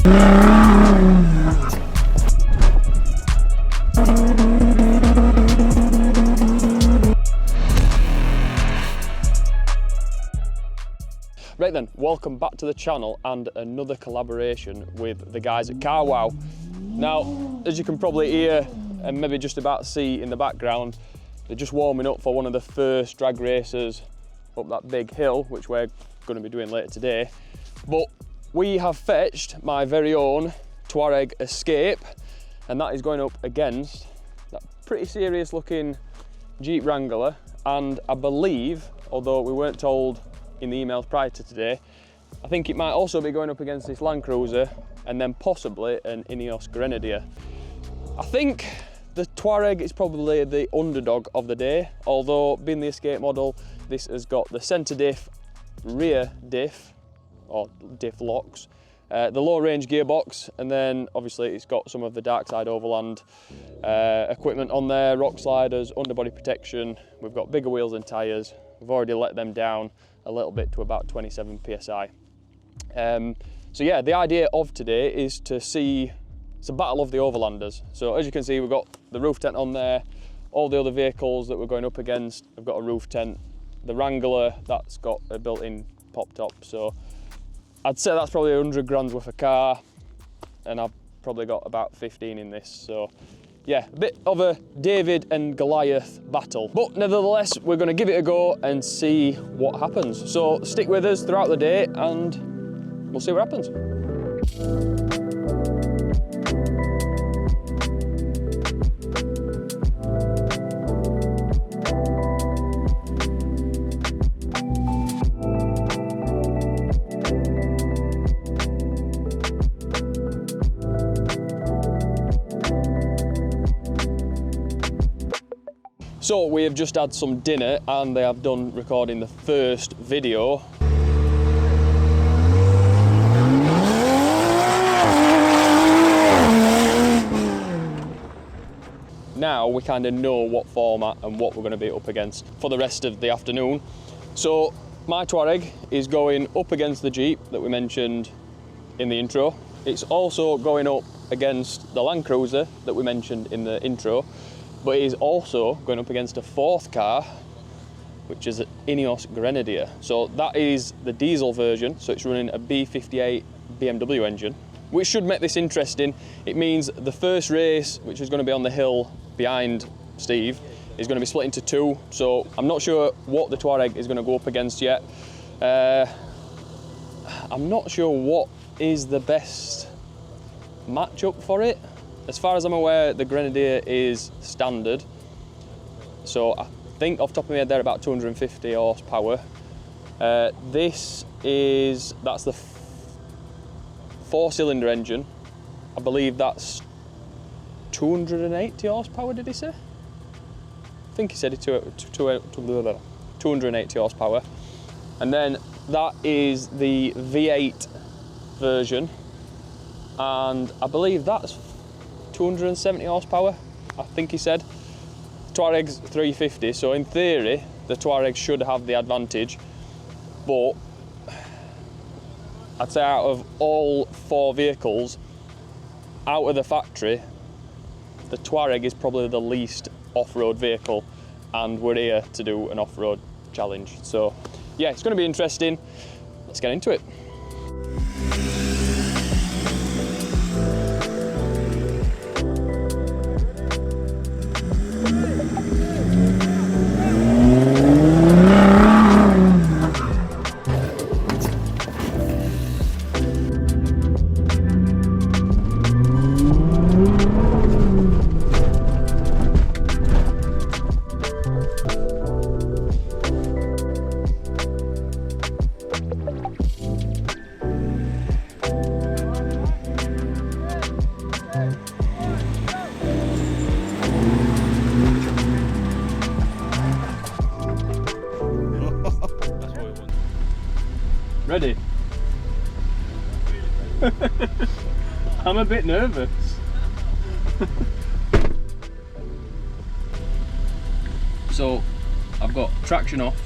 Right then, welcome back to the channel and another collaboration with the guys at CarWow. Now, as you can probably hear and maybe just about see in the background, they're just warming up for one of the first drag races up that big hill, which we're going to be doing later today. But we have fetched my very own Touareg Escape, and that is going up against that pretty serious looking Jeep Wrangler. And I believe, although we weren't told in the emails prior to today, I think it might also be going up against this Land Cruiser and then possibly an Ineos Grenadier. I think the Touareg is probably the underdog of the day, although being the Escape model, this has got the centre diff, rear diff, or diff locks, the low range gearbox, and then obviously it's got some of the Darkside Overland equipment on there, rock sliders, underbody protection. We've got bigger wheels and tyres. We've already let them down a little bit to about 27 psi. So yeah, the idea of today is to see, it's a battle of the Overlanders. So as you can see, we've got the roof tent on there. All the other vehicles that we're going up against have got a roof tent. The Wrangler, that's got a built-in pop top. So I'd say that's probably 100 grand's worth of car, and I've probably got about 15 in this. So yeah, a bit of a David and Goliath battle. But nevertheless, we're going to give it a go and see what happens. So stick with us throughout the day and we'll see what happens. So we have just had some dinner and they have done recording the first video. Now we kind of know what format and what we're going to be up against for the rest of the afternoon. So my Touareg is going up against the Jeep that we mentioned in the intro. It's also going up against the Land Cruiser that we mentioned in the intro. But it is also going up against a fourth car, which is an Ineos Grenadier. So that is the diesel version, so it's running a B58 BMW engine, which should make this interesting. It means the first race, which is going to be on the hill behind Steve, is going to be split into two. So I'm not sure what the Touareg is going to go up against yet. I'm not sure what is the best matchup for it. As far as I'm aware, the Grenadier is standard. So I think off the top of my head, they're about 250 horsepower. That's the four-cylinder engine. I believe that's 280 horsepower, did he say? I think he said 280 horsepower. And then that is the V8 version. And I believe that's 270 horsepower, I think he said. Touareg's 350, so in theory the Touareg should have the advantage, but I'd say out of all four vehicles out of the factory, the Touareg is probably the least off-road vehicle, and we're here to do an off-road challenge. So yeah, it's going to be interesting. Let's get into it. Ready? I'm a bit nervous. So I've got traction off,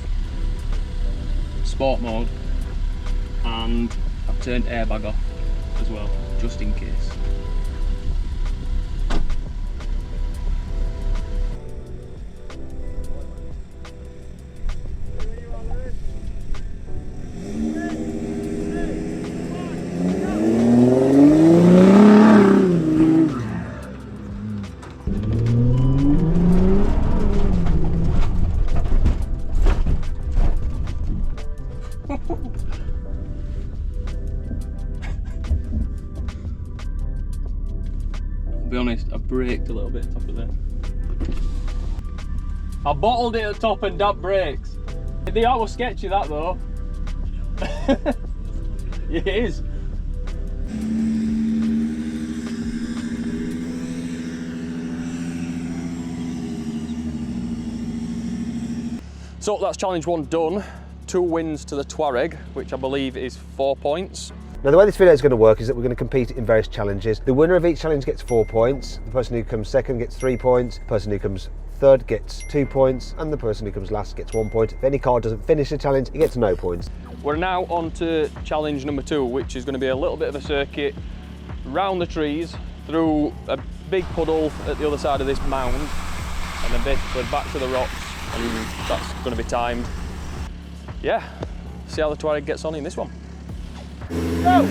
sport mode, and I've turned airbag off. as well, just in case. I'll be honest, I braked a little bit top of there. I bottled it at the top and Dad brakes. The art was sketchy, that though. It is. So that's challenge 1 done. 2 wins to the Touareg, which I believe is 4 points. Now the way this video is going to work is that we're going to compete in various challenges. The winner of each challenge gets 4 points, the person who comes second gets 3 points, the person who comes third gets 2 points, and the person who comes last gets 1 point. If any car doesn't finish the challenge, it gets no points. We're now on to challenge number 2, which is going to be a little bit of a circuit round the trees, through a big puddle at the other side of this mound, and then basically back to the rocks, and that's going to be timed. Yeah, see how the Touareg gets on in this one. Go!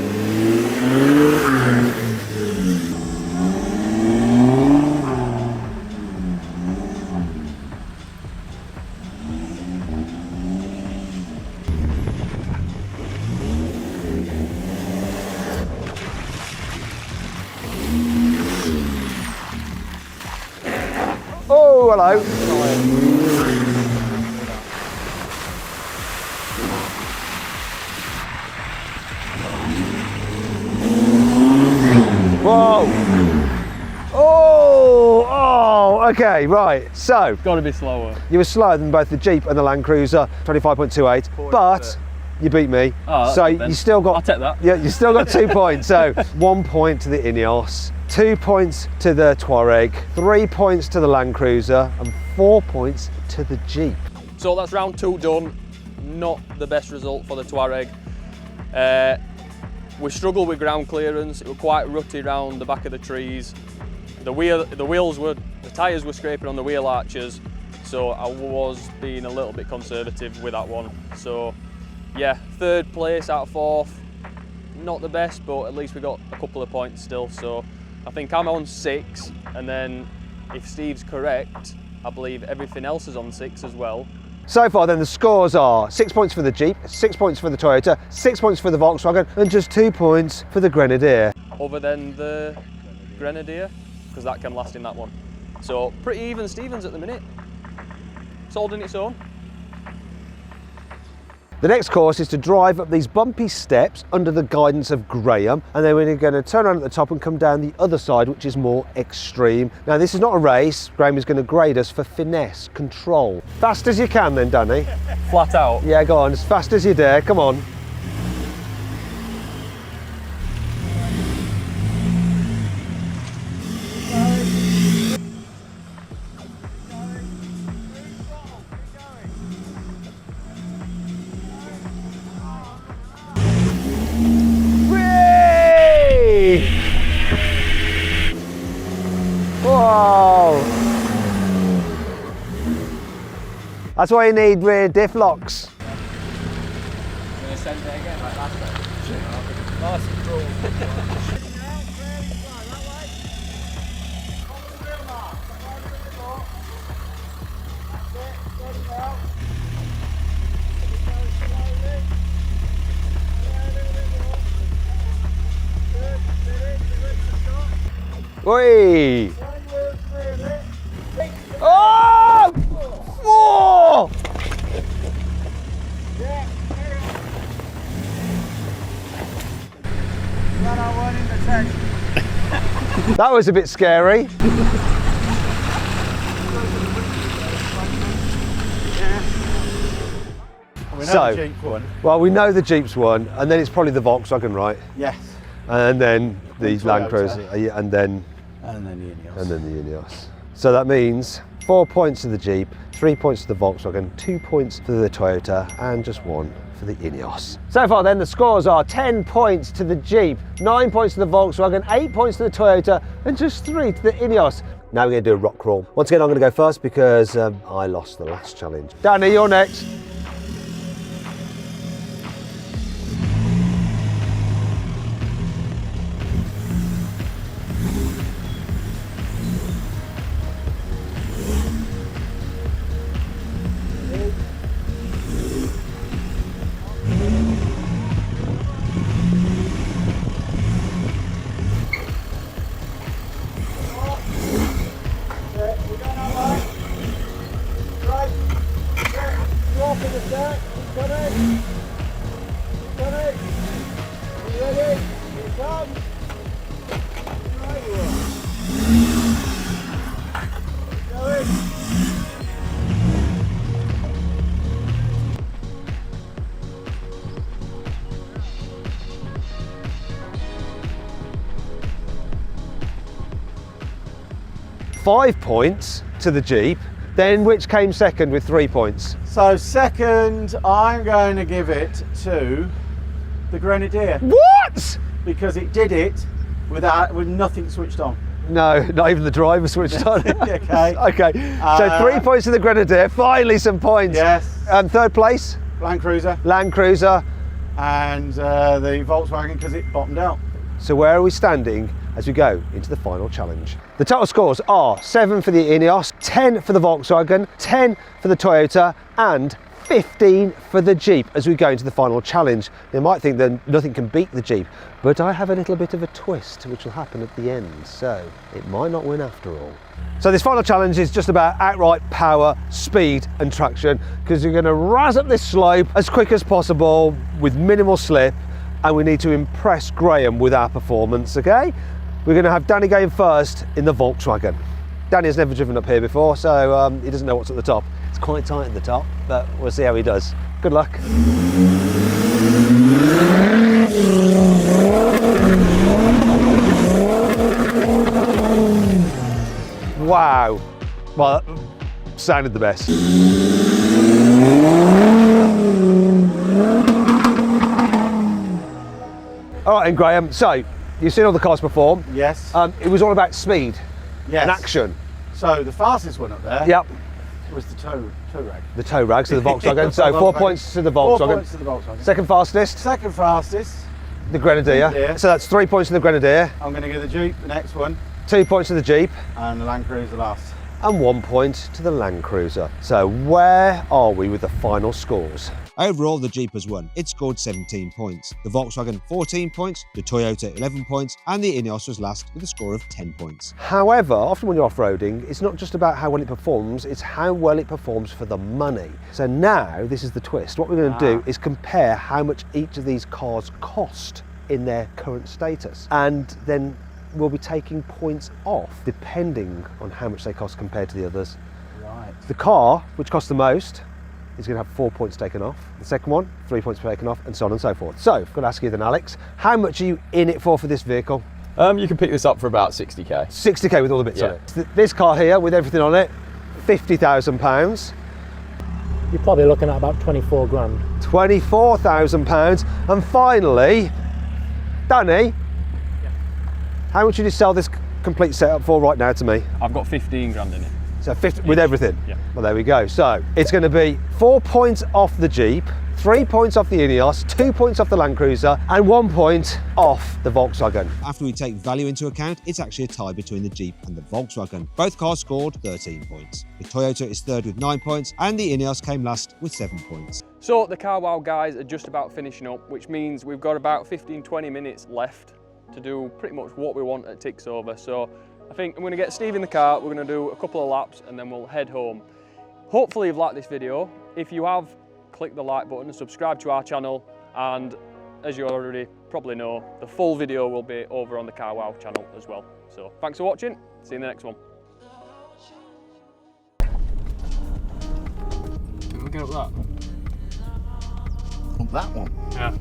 Oh, hello. Whoa! Oh, okay, right. So, Got to be slower. you were slower than both the Jeep and the Land Cruiser, 25.28, but you beat me. Oh, So good then. you still got. I'll take that. Yeah, you still got 2 points. So 1 point to the Ineos, 2 points to the Touareg, 3 points to the Land Cruiser, and 4 points to the Jeep. So that's round 2 done. Not the best result for the Touareg. We struggled with ground clearance. It was quite rutty round the back of the trees. The tyres were scraping on the wheel arches, so I was being a little bit conservative with that one. So yeah, 3rd place out of 4th, not the best, but at least we got a couple of points still. So I think I'm on 6, and then if Steve's correct, I believe everything else is on 6 as well. So far then the scores are 6 points for the Jeep, 6 points for the Toyota, 6 points for the Volkswagen, and just 2 points for the Grenadier. Other than the Grenadier, because that can last in that one. So pretty even Stevens at the minute. It's holding its own. The next course is to drive up these bumpy steps under the guidance of Graham, and then we're going to turn around at the top and come down the other side, which is more extreme. Now this is not a race. Graham is going to grade us for finesse, control. Fast as you can then, Danny. Flat out. Yeah, go on, as fast as you dare, come on. Whoa! That's why you need rear diff locks. I'm going to send it again like last time. Nice and cool. Oi! Oh! Whoa! That was a bit scary. We know the Jeep won. Well, we know the Jeep's won, and then it's probably the Volkswagen, right? Yes. And then the And Land Toyota. Cruiser, and then the Ineos. the Ineos. So that means 4 points to the Jeep, 3 points to the Volkswagen, 2 points to the Toyota, and just 1 for the Ineos. So far then, the scores are 10 points to the Jeep, 9 points to the Volkswagen, 8 points to the Toyota, and just 3 to the Ineos. Now we're going to do a rock crawl. Once again, I'm going to go first because I lost the last challenge. Danny, you're next. Five points to the Jeep, then which came second with 3 points? So second, I'm going to give it to the Grenadier. What? Because it did it with nothing switched on. No, not even the driver switched on. Okay. Okay, so 3 points to the Grenadier, finally some points. Yes. Third place? Land Cruiser. Land Cruiser. And the Volkswagen because it bottomed out. So where are we standing as we go into the final challenge? The total scores are 7 for the Ineos, 10 for the Volkswagen, 10 for the Toyota, and 15 for the Jeep as we go into the final challenge. You might think that nothing can beat the Jeep, but I have a little bit of a twist which will happen at the end, so it might not win after all. So this final challenge is just about outright power, speed and traction, because you're going to razz up this slope as quick as possible with minimal slip, and we need to impress Graham with our performance, okay? We're going to have Danny going first in the Volkswagen. Danny has never driven up here before, so he doesn't know what's at the top. It's quite tight at the top, but we'll see how he does. Good luck. Wow. Well, that sounded the best. All right, and Graham, so you've seen all the cars perform. Yes. It was all about speed Yes. and action. So the fastest one up there Yep. was the Touareg. The Touareg, so the Volkswagen. So 4 points to the Volkswagen. 4 points to the Volkswagen. Second fastest, Second fastest, the Grenadier. Yeah. So that's 3 points to the Grenadier, I'm going to give the Jeep the next one, 2 points to the Jeep, and the Land Cruiser last. and 1 point to the Land Cruiser. So where are we with the final scores? Overall, the Jeep has won. It scored 17 points. The Volkswagen 14 points, the Toyota 11 points, and the Ineos was last with a score of 10 points. However, often when you're off-roading, it's not just about how well it performs, it's how well it performs for the money. So now, this is the twist. What we're going to do is compare how much each of these cars cost in their current status. And then we'll be taking points off, depending on how much they cost compared to the others. Right. The car, which costs the most, is going to have 4 points taken off. The second one, 3 points taken off, and so on and so forth. So, I've got to ask you then, Alex, how much are you in it for this vehicle? You can pick this up for about 60k. 60k with all the bits on Yeah. it. This car here, with everything on it, £50,000. You're probably looking at about 24 grand. £24,000. And finally, Danny, how much would you sell this complete setup for right now to me? I've got 15 grand in it. So 50 with everything? Yeah. Well, there we go. So it's going to be 4 points off the Jeep, 3 points off the Ineos, 2 points off the Land Cruiser, and 1 point off the Volkswagen. After we take value into account, it's actually a tie between the Jeep and the Volkswagen. Both cars scored 13 points. The Toyota is third with 9 points, and the Ineos came last with 7 points. So the Car Wow guys are just about finishing up, which means we've got about 15-20 minutes left to do pretty much what we want at Ticks Over. So I think I'm going to get Steve in the car, we're going to do a couple of laps and then we'll head home. Hopefully you've liked this video. If you have, click the like button and subscribe to our channel, and as you already probably know, the full video will be over on the Car Wow channel as well. So thanks for watching, see you in the next one. Looking up that. Up that one. Yeah.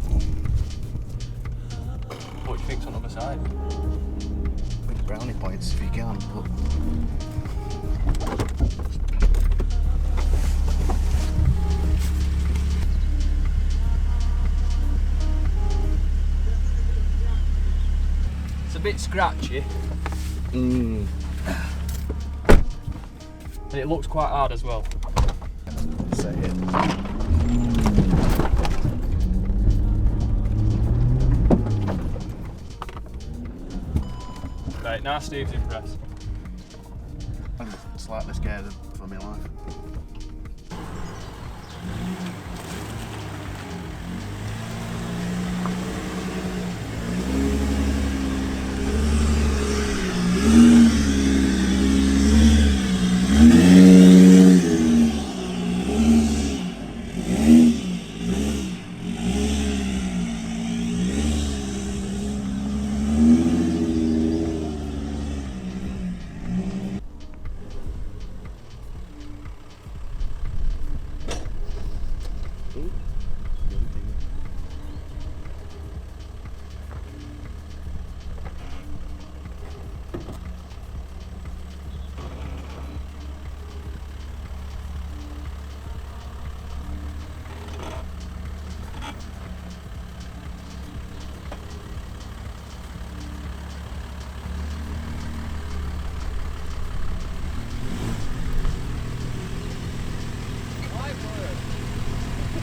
What do you think's on the other side? Big brownie points if you can. But bit scratchy. Mm. And it looks quite hard as well. Set it. Right, now Steve's impressed. I'm slightly scared for my life.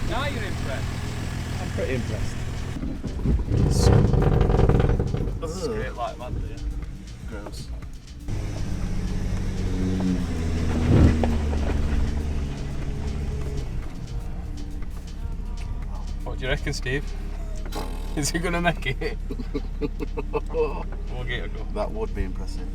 Now you're impressed. I'm pretty impressed. Straight like mad, do you? Gross. What do you reckon, Steve? Is he going to make it? We'll get a go. That would be impressive.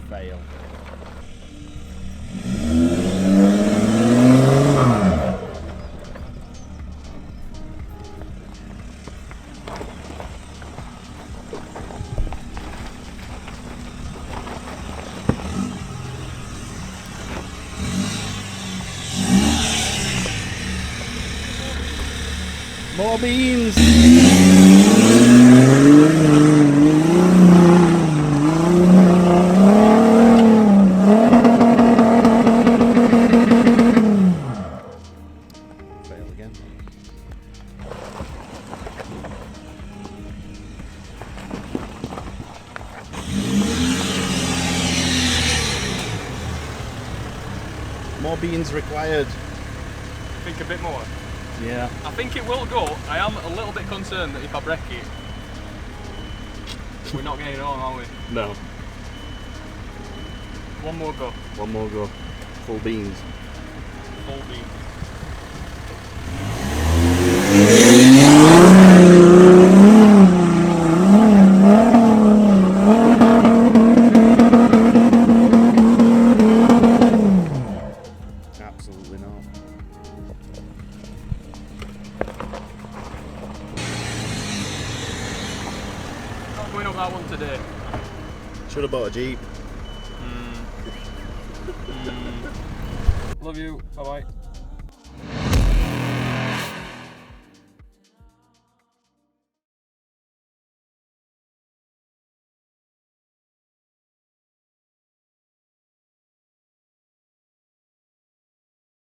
Fail. More beans! Fail again. More beans required. Think a bit more. Yeah. I think it will go. I am a little bit concerned that if I break it, we're not getting it on, are we? No. One more go. One more go. Full beans. Full beam. Absolutely not. Not going up that one today. Should have bought a Jeep. Love you. Bye bye.